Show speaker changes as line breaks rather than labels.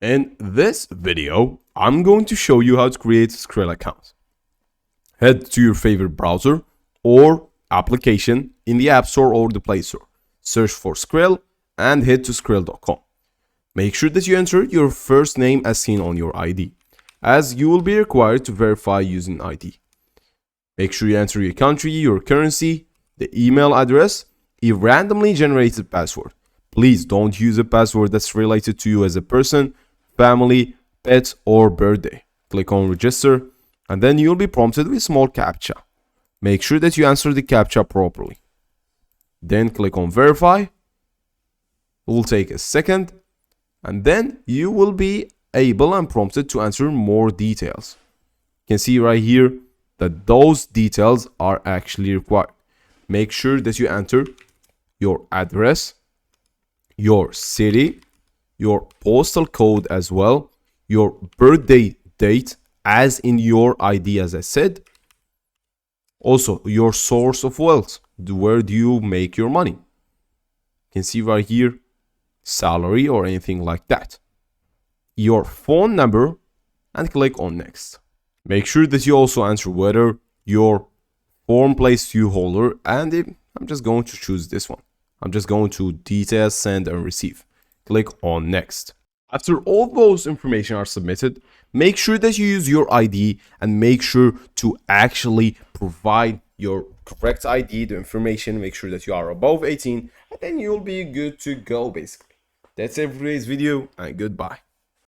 In this video, I'm going to show you how to create a Skrill account. Head to your favorite browser or application in the App Store or the Play Store. Search for Skrill and head to skrill.com. Make sure that you enter your first name as seen on your ID, as you will be required to verify using ID. Make sure you enter your country, your currency, the email address, a randomly generated password. Please don't use a password that's related to you as a person, family, pet, or birthday. Click on register, and then you'll be prompted with a small CAPTCHA. Make sure that you answer the CAPTCHA properly. Then click on verify. It will take a second, and then you will be able and prompted to answer more details. You can see right here that those details are actually required. Make sure that you enter your address, your city, your postal code as well, your birthday date as in your ID as I said, also your source of wealth, where do you make your money. You can see right here, salary or anything like that, your phone number, and click on next. Make sure that you also answer whether your form place you holder, and I'm just going to choose this one. I'm just going to details, send and receive. Click on next. After all those information are submitted, make sure that you use your ID and make sure to actually provide your correct ID, the information. Make sure that you are above 18, and then you'll be good to go basically. That's it for today's video, and goodbye.